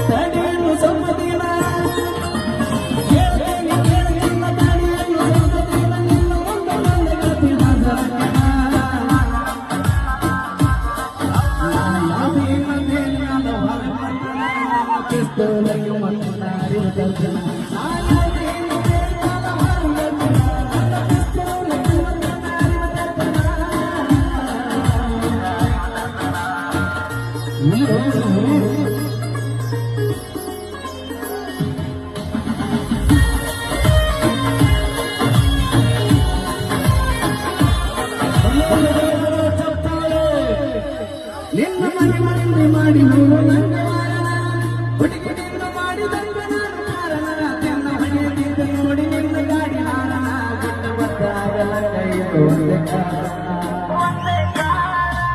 ತಡೆಯನ್ನು ಸಂಪದಿನ ನಿನ್ನ ಮನೆ ಮನೆ ಮಾಡಿ ಮಾಡಿ ನೋಡಿ ನಿನ್ನ ಗಾಡಿ ಹಾರನ ಬಿಟ್ಟು ಬಂದಾಗಲ್ಲ ಕೈ